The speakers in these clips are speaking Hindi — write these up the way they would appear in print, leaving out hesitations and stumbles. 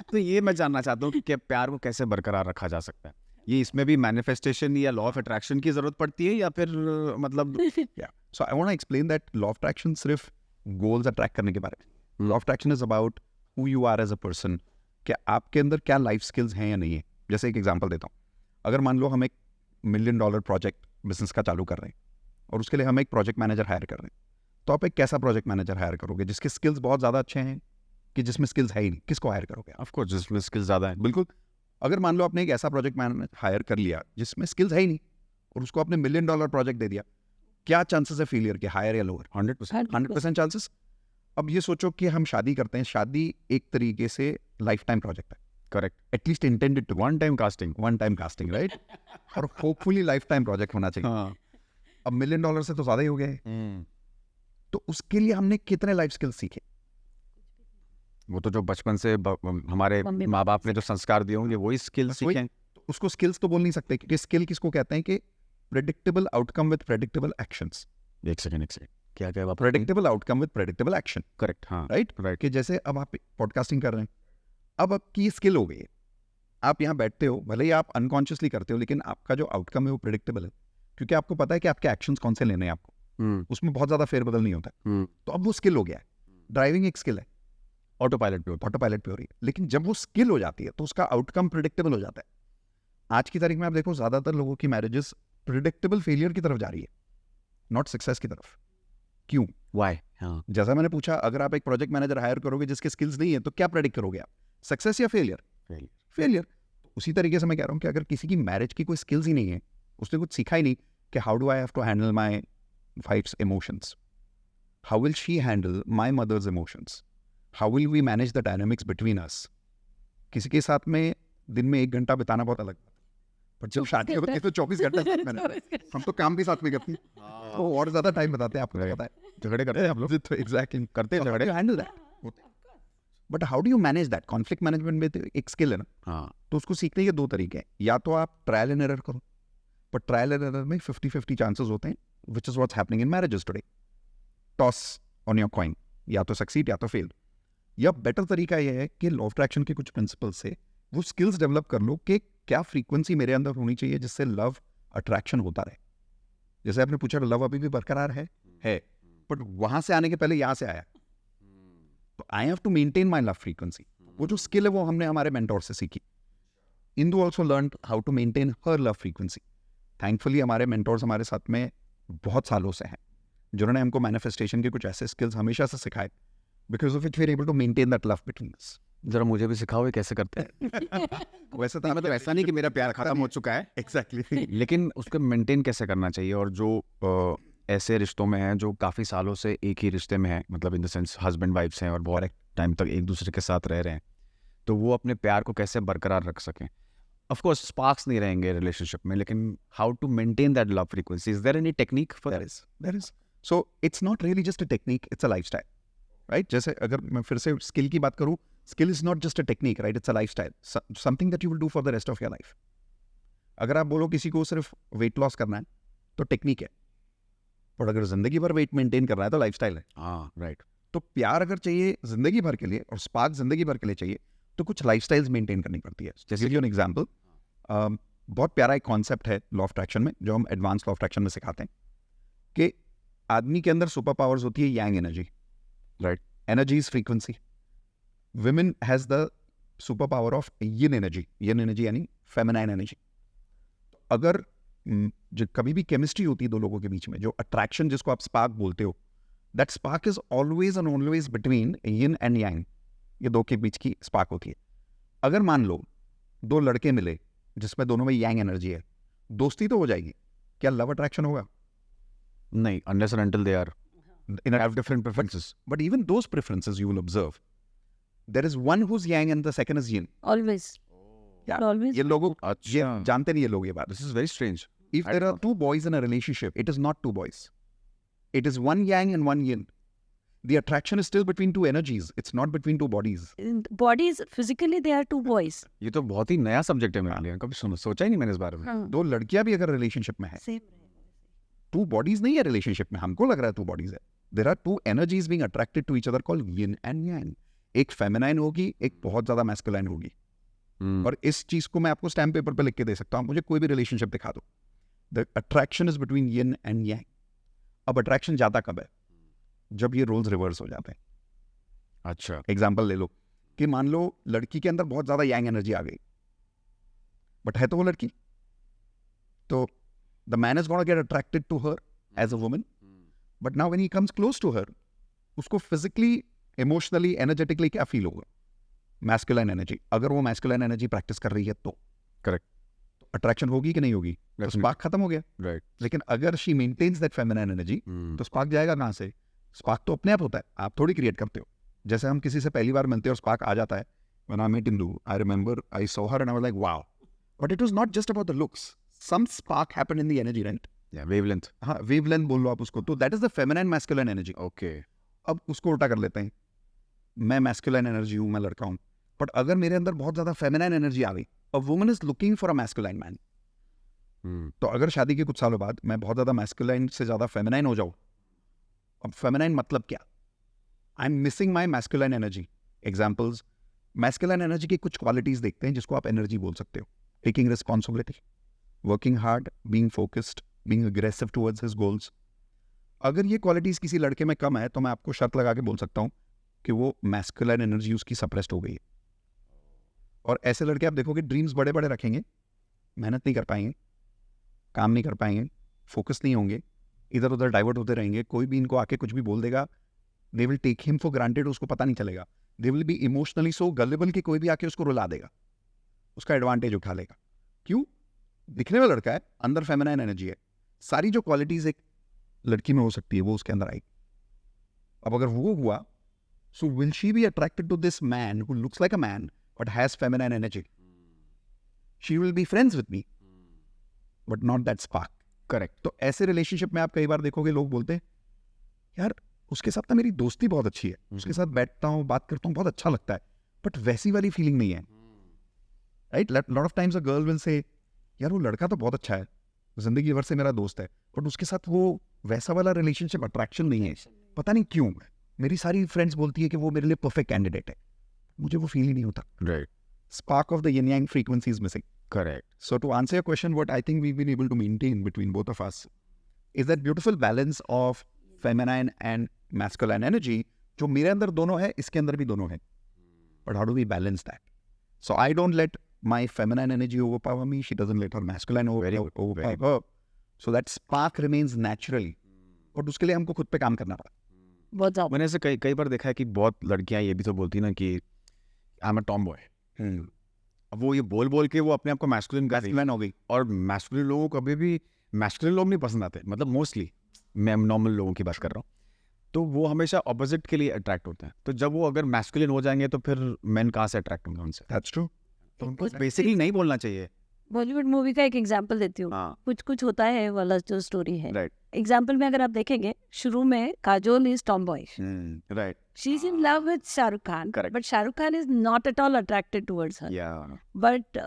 तो ये मैं जानना चाहता हूँ कि प्यार को कैसे बरकरार रखा जा सकता है? ये इसमें भी मैनिफेस्टेशन या लॉ ऑफ अट्रैक्शन की जरूरत पड़ती है या फिर मतलब Yeah. So I want to explain that law of attraction सिर्फ goals attract करने के बारे में. Law of attraction is about who you are as a person. कि आपके अंदर क्या लाइफ स्किल्स हैं या नहीं है. जैसे एक एग्जांपल देता हूँ. अगर मान लो हम एक $1 million प्रोजेक्ट बिजनेस का चालू कर रहे हैं और उसके लिए हम एक प्रोजेक्ट मैनेजर हायर कर रहे हैं, तो आप एक कैसा प्रोजेक्ट मैनेजर हायर करोगे जिसके स्किल्स बहुत ज़्यादा अच्छे हैं कि जिसमें स्किल्स है ही नहीं? किसको हायर करोगे आप? ऑफ कोर्स जिसमें स्किल ज्यादा है. बिल्कुल. अगर मान लो आपने एक ऐसा प्रोजेक्ट मैनेजर हायर कर लिया जिसमें स्किल्स है ही नहीं और उसको आपने $1 million प्रोजेक्ट दे दिया, क्या चांसेस है फेलियर के, हायर या लोअर? 100%. 100% चांसेस. अब ये सोचो कि हम शादी करते हैं, शादी एक तरीके से लाइफ टाइम प्रोजेक्ट है, correct. At least intended to one time casting. One time casting, right? और होपफुली लाइफ टाइम प्रोजेक्ट होना चाहिए. हाँ. अब $1 million से तो ज्यादा ही हो गए. तो उसके लिए हमने कितने लाइफ स्किल्स सीखे? वो तो जो बचपन से हमारे माँ बाप ने जो संस्कार दिए होंगे वही स्किल बस वही. सीखे. तो उसको स्किल्स तो बोल नहीं सकते, क्योंकि स्किल किसको कहते हैं कि predictable outcome with predictable actions. एक सेकंड क्या क्या बात? Predictable outcome with predictable action, correct. हाँ. राइट? राइट. कि जैसे अब आप पॉडकास्टिंग कर रहे हैं, अब आपकी स्किल हो गई है, आप यहाँ बैठते हो, भले ही आप अनकॉन्शियसली करते हो, लेकिन आपका जो आउटकम है वो प्रेडिक्टेबल है, क्योंकि आपको पता है कि आपके एक्शंस कौन से लेने हैं आपको. उसमें बहुत ज्यादा फेरबदल नहीं होता. तो अब वो स्किल हो गया है. ड्राइविंग एक स्किल है, ऑटो पायलट पे होता ऑटो पायलट पे हो रही है, लेकिन जब वो स्किल हो जाती है तो उसका आउटकम प्रिडिक्टेबल हो जाता है. आज की तारीख में आप देखो ज्यादातर लोगों की मैरिजेस प्रिडिक्टेबल फेलियर की तरफ जा रही है, नॉट सक्सेस की तरफ. क्यों? वाई. हाँ. जैसा मैंने पूछा, अगर आप एक प्रोजेक्ट मैनेजर हायर करोगे जिसके स्किल्स नहीं है, तो क्या प्रेडिक्ट करोगे आप? सक्सेस या फेलियर? फेलियर. उसी तरीके से मैं कह रहा हूँ कि अगर किसी की मैरिज की कोई स्किल्स ही नहीं है, उसने कुछ सीखा ही नहीं कि how do I have to handle my wife's emotions, how will she handle my mother's emotions, how will we manage the dynamics between us. किसी के साथ में दिन में 1 घंटा बिताना बहुत अलग बात है, पर जब शादी होती है तो 24 घंटा साथ में रहते हैं. हम तो काम भी साथ में करते हैं, तो और ज्यादा टाइम बताते हैं, आपको पता है. झगड़े करते हैं हम लोग. तो एग्जैक्टली करते हैं झगड़े. Handle that. But how do you manage that? Conflict management में तो एक स्किल है ना. हाँ. तो उसको सीखने के 2 तरीके हैं. या तो आप ट्रायल एंड एरर करो, पर ट्रायल एंड एरर में 50-50 चांसेस होते हैं, which is what's happening in marriages today. Toss on your coin, या तो सक्सीड या तो फेल. या बेटर तरीका यह है कि लॉ ऑफ अट्रैक्शन के कुछ प्रिंसिपल से वो स्किल्स डेवलप कर लो कि क्या फ्रीक्वेंसी मेरे अंदर होनी चाहिए जिससे लव अट्रैक्शन होता रहे. जैसे आपने पूछा, लव अभी भी बरकरार है, बट वहां से आने के पहले यहाँ से आया, तो I have to maintain my love frequency. वो जो स्किल है वो हमने हमारे मेंटोर से सीखी. Indu also learn how to maintain her love frequency. Thankfully हमारे मेंटोर्स हमारे साथ में बहुत सालों से हैं, जिन्होंने हमको मैनिफेस्टेशन के कुछ ऐसे स्किल्स हमेशा से सिखाए, because of it we are able to maintain that love between us. जरा मुझे भी सिखाओ ये कैसे करते हैं. वैसे तो मतलब ऐसा नहीं कि मेरा प्यार खत्म हो चुका है, एग्जैक्टली, लेकिन उसको मेंटेन कैसे करना चाहिए. और जो ऐसे रिश्तों में हैं जो काफ़ी सालों से एक ही रिश्ते में हैं, मतलब in the sense husband wife's हैं और बहुत टाइम तक एक दूसरे के साथ रह रहे हैं, तो वो अपने प्यार को कैसे बरकरार रख सकें. ऑफ कोर्स स्पार्क्स नहीं रहेंगे रिलेशनशिप में, लेकिन how to maintain that love frequency. Is there any technique for that? there is. So it's not really just a technique, it's a lifestyle, right? जैसे अगर मैं फिर से स्किल की बात करूं, skill is not just a technique, right? It's a lifestyle, something that you will do for the rest of your life. अगर आप बोलो किसी को सिर्फ वेट लॉस करना है तो टेक्निक है, पर अगर जिंदगी भर वेट मेंटेन करना है तो लाइफस्टाइल है. हाँ, राइट. तो प्यार अगर चाहिए जिंदगी भर के लिए और स्पार्क जिंदगी भर के लिए चाहिए, तो कुछ लाइफस्टाइल्स मेंटेन करनी पड़ती है. जैसे एन एग्जांपल, बहुत प्यारा एक कॉन्सेप्ट है लॉ ऑफ अट्रैक्शन में, जो हम एडवांस लॉ ऑफ अट्रैक्शन में सिखाते हैं, कि आदमी के अंदर सुपर पावर्स होती है yang energy, right. Energy is frequency. Women has the super power of yin energy. Yin energy यानी फेमिनाइन एनर्जी. अगर जो कभी भी केमिस्ट्री होती है दो लोगों के बीच में, जो अट्रैक्शन जिसको आप स्पार्क बोलते हो, that spark is always and always between yin and yang. ये दो के बीच की स्पार्क होती है. अगर मान लो 2 लड़के मिले जिसमें दोनों में यांग एनर्जी है, दोस्ती तो हो जाएगी, क्या लव अट्रैक्शन होगा? नहीं, unless and until they are have different preferences. But even those preferences you will observe, there is one who's yang and the second is yin. Always. Yeah. Always. ये लोग ये अच्छा, जानते नहीं ये लोग ये बात. this is very strange. If there are 2 boys in a relationship, it is not 2 boys. It is one yang and one yin. The attraction is still between 2 energies. It's not between 2 bodies. In bodies, physically, they are two boys. ये तो बहुत ही नया सब्जेक्ट है मेरे लिए, कभी सोचा ही नहीं मैंने इस बारे में. हाँ. 2 लड़कियां भी अगर रिलेशनशिप में है, Same. 2 bodies नहीं है रिलेशनशिप में, हमको लग रहा है 2 bodies है. There are 2 energies being attracted to each other called yin and yang. एक फेमिनाइन होगी, एक बहुत ज्यादा मैस्कुलाइन होगी। हम्म, और इस चीज को मैं आपको स्टैम्प पेपर पे लिख के दे सकता हूँ, मुझे कोई भी रिलेशनशिप दिखा दो, the attraction is between yin and yang। अब अट्रैक्शन ज्यादा कब है? जब ये रोल्स रिवर्स हो जाते हैं। अच्छा, एग्जाम्पल ले लो कि मान लो लड़की के अंदर बहुत ज्यादा yang एनर्जी आ गई, बट है तो वो लड़की, तो the man is gonna get attracted to her as a woman, but now when he comes close to her, उसको फिजिकली, इमोशनली, एनर्जेटिकली क्या फील होगा? Masculine energy. अगर वो मैस्कुलाइन एनर्जी प्रैक्टिस कर रही है तो Correct. तो अट्रैक्शन होगी कि नहीं होगी? तो Definitely. स्पार्क खत्म हो गया। राइट, लेकिन अगर she maintains that feminine energy, तो स्पार्क जाएगा कहाँ से? स्पार्क तो अपने आप होता है, आप थोड़ी क्रिएट करते हो। जैसे हम किसी से पहली बार मिलते हैं और स्पार्क आ जाता है। When I met Indu, I remember I saw her and I was like, wow. But it was not just about the looks. Some spark happened in the energy, right? या वेवलेंथ, हाँ, वेवलेंथ बोल लो आप उसको, तो that is the feminine masculine energy. Okay, अब उसको उल्टा कर लेते हैं, मैं मैस्कुलाइन एनर्जी हूँ, मैं लड़का हूँ, बट अगर मेरे अंदर बहुत ज्यादा फेमिनाइन एनर्जी आ गई, a woman is looking for a masculine man, तो अगर शादी के कुछ सालों बाद मैं बहुत ज्यादा मैस्कुलाइन से ज्यादा फेमिनाइन हो जाऊँ, अब फेमिनाइन मतलब क्या? I am missing my masculine energy. Examples, masculine energy की कुछ क्वालिटीज देखते हैं जिसको आप एनर्जी बोल सकते हो। Taking responsibility, working hard, being focused, being aggressive towards his goals. अगर ये क्वालिटीज किसी लड़के में कम है तो मैं आपको शर्त लगा के बोल सकता हूँ कि वो मैस्कुलाइन एनर्जी उसकी सप्रेस्ड हो गई है। और ऐसे लड़के आप देखोगे ड्रीम्स बड़े बड़े रखेंगे, मेहनत नहीं कर पाएंगे, काम नहीं कर पाएंगे, फोकस नहीं होंगे, इधर उधर डाइवर्ट होते रहेंगे। कोई भी इनको आके कुछ भी बोल देगा, they will take him for granted, उसको पता नहीं चलेगा। They will be emotionally so gullible कि कोई भी आके उसको रुला देगा, उसका एडवांटेज उठा लेगा। क्यों? दिखने में लड़का है, अंदर फेमिनाइन एनर्जी है। सारी जो क्वालिटीज एक लड़की में हो सकती है वो उसके अंदर आई। अब अगर वो हुआ, so will she be attracted to this man who looks like a man but has feminine energy? She will be friends with me but not that spark. Correct, तो ऐसे रिलेशनशिप में आप कई बार देखोगे लोग बोलते हैं, यार उसके साथ ना मेरी दोस्ती बहुत अच्छी है, उसके साथ बैठता हूँ, बात करता हूँ, बहुत अच्छा लगता है, बट वैसी वाली फीलिंग नहीं है। Right? Lot of times a girl will say, यार वो लड़का तो बहुत अच्छा है, जिंदगी भर से मेरा दोस्त है, बट उसके साथ वो वैसा वाला रिलेशनशिप, अट्रैक्शन नहीं है। पता नहीं क्यों। मेरी सारी फ्रेंड्स बोलती है कि वो मेरे लिए परफेक्ट कैंडिडेट है, मुझे वो फील ही नहीं होता। Right, Spark of the yin yang frequency is missing. Correct, So to answer your question, what I think we've been able to maintain between both of us is that beautiful balance of feminine and masculine energy, जो मेरे अंदर दोनों है, इसके अंदर भी दोनों है. But how do we balance that? So I don't let my feminine energy overpower me. She doesn't let her masculine overpower her. So that spark remains naturally. But उसके लिए हमको खुद पे काम करना पड़ा. बहुत ज्यादा। मैंने ऐसे कई कई बार देखा है कि बहुत लड़कियां ये भी तो बोलती ना कि I am a Tom boy. अब वो ये बोल बोल के वो अपने आप को मैस्कुलिन कर रही है। Masculine हो गई. और मैस्कुलिन लोगों को कभी भी मैस्कुलिन लोग नहीं पसंद आते, मतलब मोस्टली मैं नॉर्मल लोगों की बात कर रहा हूँ, तो वो हमेशा ऑपोजिट के लिए अट्रैक्ट होते हैं। तो जब वो अगर मैस्कुलिन हो जाएंगे तो फिर मैन कहाँ से अट्रैक्ट होंगे उनसे? That's true. तो उनको बेसिकली नहीं बोलना चाहिए। बॉलीवुड मूवी का एक एग्जांपल देती हूँ। हाँ, कुछ कुछ होता है वाला जो स्टोरी है। राइट, एग्जाम्पल में अगर आप देखेंगे, शुरू में Kajol is Tom boy, right, she is in love with Shahrukh Khan, Correct. But Shahrukh Khan is not at all attracted towards हर. या But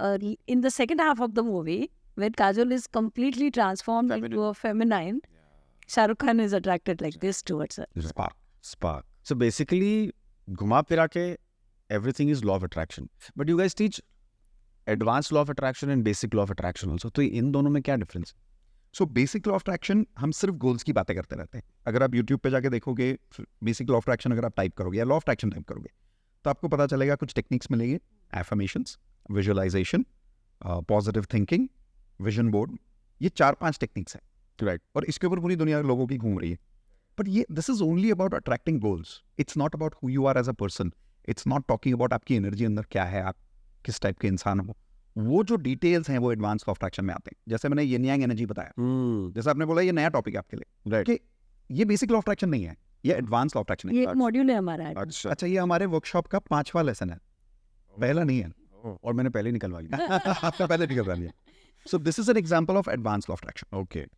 in the second half of the movie, when Kajol is completely transformed into a feminine, Shah Rukh Khan is attracted like this towards her. Spark. spark. So basically, घुमा फिरा के everything is law of attraction. But you guys teach advanced law of attraction and basic law of attraction also. तो इन दोनों में क्या difference? So basic law of attraction, हम सिर्फ गोल्स की बातें करते रहते हैं. अगर आप यूट्यूब पे जाके देखोगे बेसिक लॉ ऑफ अट्रैक्शन, अगर आप टाइप करोगे या लॉ ऑफ अट्रैक्शन टाइप करोगे, तो आपको पता चलेगा कुछ टेक्निक्स मिलेंगे. Affirmations, visualization, positive thinking, vision board, ये 4-5 टेक्निक्स हैं. Right. और इसके ऊपर पूरी दुनिया लोगों की घूम रही है. बट ये this is only about attracting goals. It's not about who you are as a person. It's not talking about आपकी एनर्जी अंदर क्या है, आप किस टाइप के इंसान हो. वो जो डिटेल्स हैं वो एडवांस लॉ ऑफ अट्रैक्शन में आते हैं. जैसे मैंने यिन यांग एनर्जी बताया, जैसे आपने बोला ये नया टॉपिक है आपके लिए, Right. कि ये बेसिक लॉ ऑफ अट्रैक्शन नहीं है, ये एडवांस लॉ ऑफ अट्रैक्शन ये है. एक मॉड्यूल है हमारा. अच्छा. अच्छा, ये हमारे वर्कशॉप का 5वां लेसन है, पहला नहीं है. और मैंने पहले निकलवा लिया. आपका पहले निकल रहा है. So this is an example of advance law of attraction. Okay.